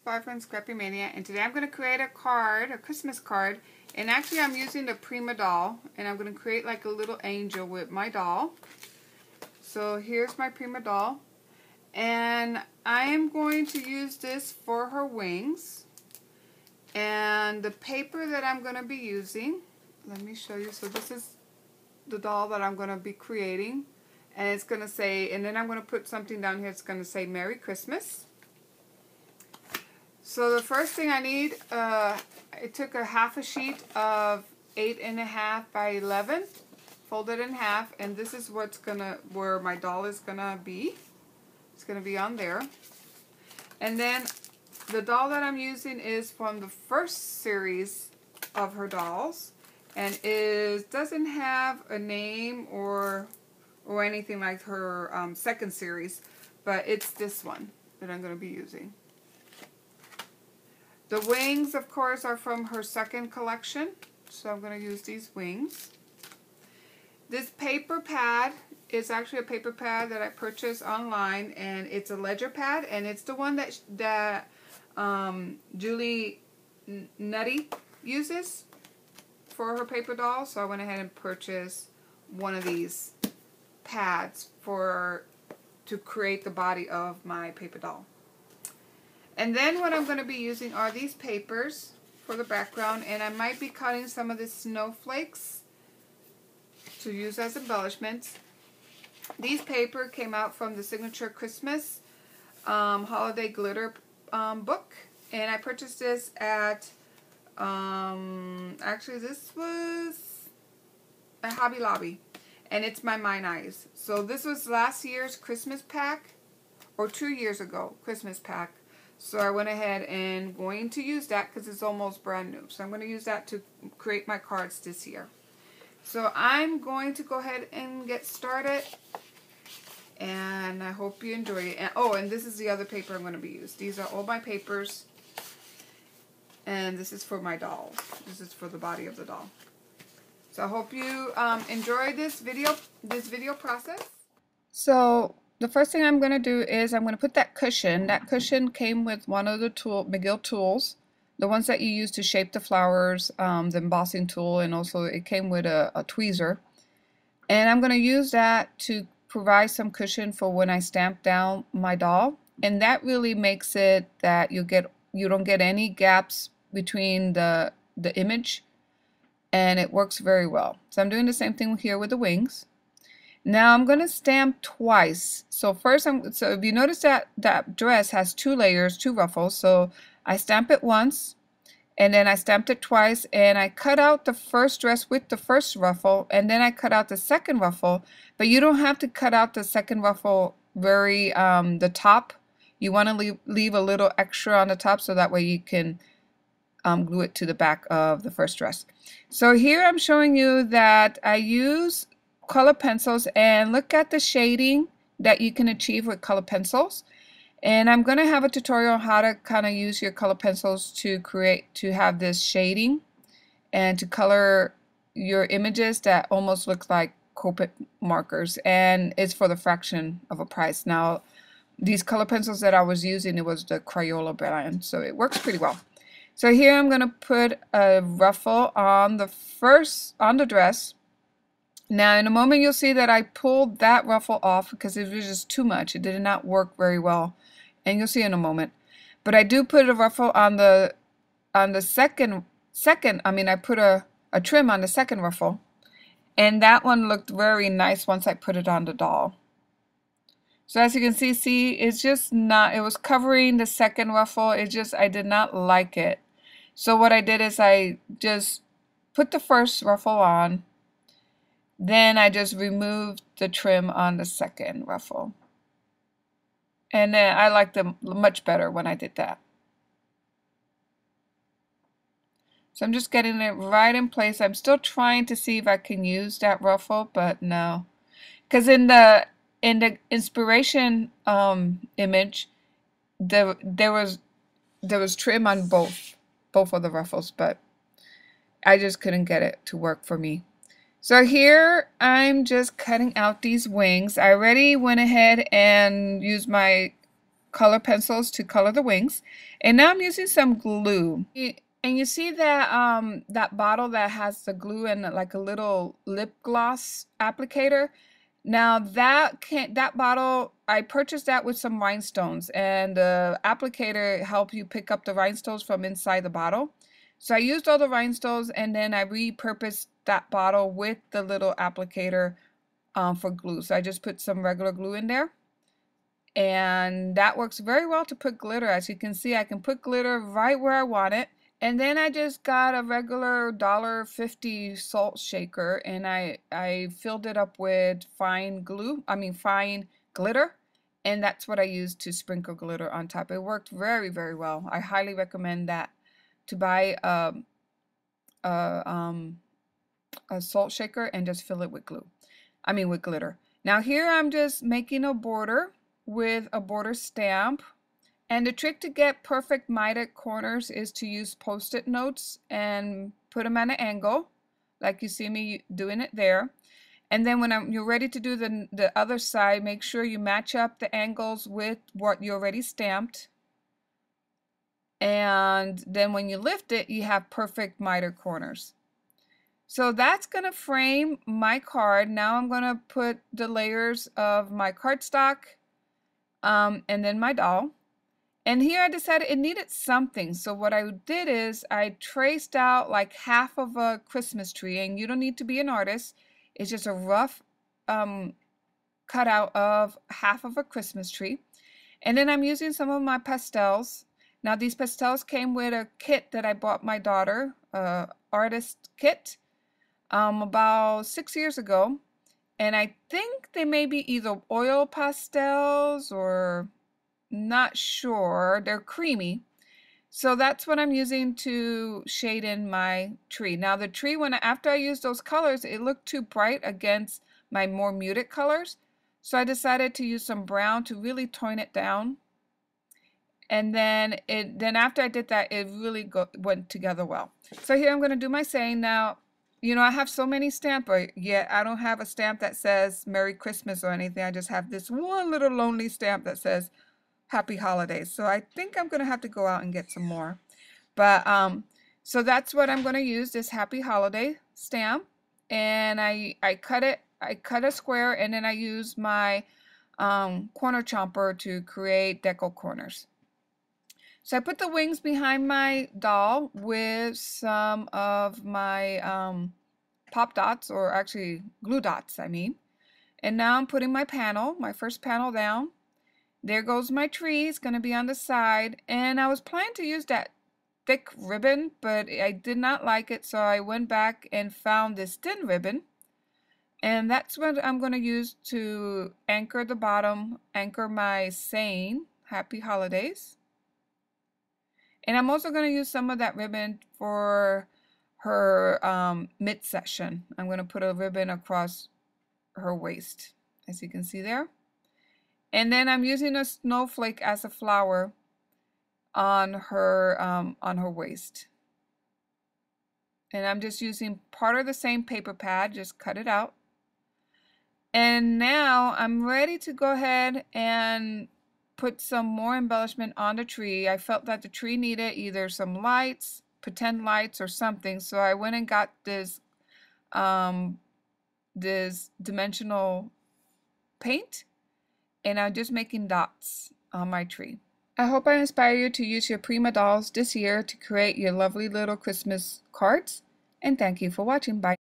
Bye from Scrappy Mania, and today I'm going to create a card, a Christmas card, and actually I'm using the Prima doll, and I'm going to create like a little angel with my doll. So here's my Prima doll, and I am going to use this for her wings, and the paper that I'm going to be using, let me show you. So this is the doll that I'm going to be creating, and it's going to say, and then I'm going to put something down here, it's going to say Merry Christmas. So the first thing I need, I took a half a sheet of 8.5 by 11, folded in half, and this is where my doll is gonna be. It's gonna be on there. And then the doll that I'm using is from the first series of her dolls, and doesn't have a name or anything like her second series, but it's this one that I'm gonna be using. The wings, of course, are from her second collection, so I'm going to use these wings. This paper pad is actually a paper pad that I purchased online, and it's a ledger pad, and it's the one that Julie Nutty uses for her paper doll, so I went ahead and purchased one of these pads to create the body of my paper doll. And then what I'm going to be using are these papers for the background, and I might be cutting some of the snowflakes to use as embellishments. These paper came out from the Signature Christmas Holiday Glitter book, and I purchased this at, actually this was a Hobby Lobby, and it's my Mine Eyes. So this was last year's Christmas pack, or 2 years ago Christmas pack. So I went ahead and going to use that because it's almost brand new. So I'm going to use that to create my cards this year. So I'm going to go ahead and get started. And I hope you enjoy it. And, oh, and this is the other paper I'm going to be using. These are all my papers. And this is for my doll. This is for the body of the doll. So I hope you enjoy this video process. So the first thing I'm going to do is I'm going to put that cushion. That cushion came with one of the McGill tools, the ones that you use to shape the flowers, the embossing tool, and also it came with a tweezer. And I'm going to use that to provide some cushion for when I stamp down my doll. And that really makes it that you don't get any gaps between the image, and it works very well. So I'm doing the same thing here with the wings. Now I'm going to stamp twice. So first, so if you notice that dress has 2 layers, 2 ruffles. So I stamp it once, and then I stamped it twice, and I cut out the first dress with the first ruffle, and then I cut out the second ruffle. But you don't have to cut out the second ruffle the top. You want to leave a little extra on the top so that way you can glue it to the back of the first dress. So here I'm showing you that I use color pencils, and look at the shading that you can achieve with color pencils. And I'm going to have a tutorial on how to kind of use your color pencils to have this shading and to color your images that almost look like Copic markers, and it's for the fraction of a price. Now these color pencils that I was using, it was the Crayola brand, so it works pretty well. So here I'm going to put a ruffle on the dress. Now in a moment you'll see that I pulled that ruffle off because it was just too much. It did not work very well, and you'll see in a moment. But I do put a ruffle on the second. I put a trim on the second ruffle, and that one looked very nice once I put it on the doll. So as you can see, it's just not. It was covering the second ruffle. I did not like it. So what I did is I just put the first ruffle on. Then I just removed the trim on the second ruffle. And then I liked them much better when I did that. So I'm just getting it right in place. I'm still trying to see if I can use that ruffle, but no. Because in the inspiration image, there was trim on both of the ruffles, but I just couldn't get it to work for me. So here I'm just cutting out these wings. I already went ahead and used my color pencils to color the wings. And now I'm using some glue. And you see that that bottle that has the glue and like a little lip gloss applicator? Now that bottle, I purchased that with some rhinestones, and the applicator helps you pick up the rhinestones from inside the bottle. So I used all the rhinestones, and then I repurposed that bottle with the little applicator for glue. So I just put some regular glue in there, and that works very well to put glitter. As you can see, I can put glitter right where I want it. And then I just got a regular $1.50 salt shaker, and I filled it up with fine glitter, and that's what I used to sprinkle glitter on top. It worked very, very well. I highly recommend that, to buy a salt shaker and just fill it with with glitter. Now here I'm just making a border with a border stamp. And the trick to get perfect mitered corners is to use post-it notes and put them at an angle, like you see me doing it there. And then when you're ready to do the other side, make sure you match up the angles with what you already stamped. And then when you lift it, you have perfect mitered corners. So that's going to frame my card. Now I'm going to put the layers of my cardstock and then my doll. And here I decided it needed something. So what I did is I traced out like half of a Christmas tree, and you don't need to be an artist. It's just a rough cutout of half of a Christmas tree. And then I'm using some of my pastels. Now these pastels came with a kit that I bought my daughter, artist kit, about 6 years ago. And I think they may be either oil pastels or not sure. They're creamy. So that's what I'm using to shade in my tree. Now the tree, after I used those colors, it looked too bright against my more muted colors. So I decided to use some brown to really tone it down. And then after I did that, it really went together well. So here I'm going to do my saying. Now, you know, I have so many stamps, but yet I don't have a stamp that says Merry Christmas or anything. I just have this one little lonely stamp that says Happy Holidays. So I think I'm going to have to go out and get some more. But so that's what I'm going to use, this Happy Holiday stamp. And I cut a square, and then I use my corner chomper to create deco corners. So I put the wings behind my doll with some of my pop dots, or actually glue dots, I mean. And now I'm putting my first panel down. There goes my tree. It's going to be on the side. And I was planning to use that thick ribbon, but I did not like it. So I went back and found this thin ribbon. And that's what I'm going to use to anchor the bottom, anchor my saying, Happy Holidays. And I'm also going to use some of that ribbon for her midsection. I'm going to put a ribbon across her waist, as you can see there. And then I'm using a snowflake as a flower on her waist. And I'm just using part of the same paper pad, just cut it out. And now I'm ready to go ahead and put some more embellishment on the tree. I felt that the tree needed either some lights, pretend lights, or something. So I went and got this dimensional paint. And I'm just making dots on my tree. I hope I inspire you to use your Prima dolls this year to create your lovely little Christmas cards. And thank you for watching. Bye.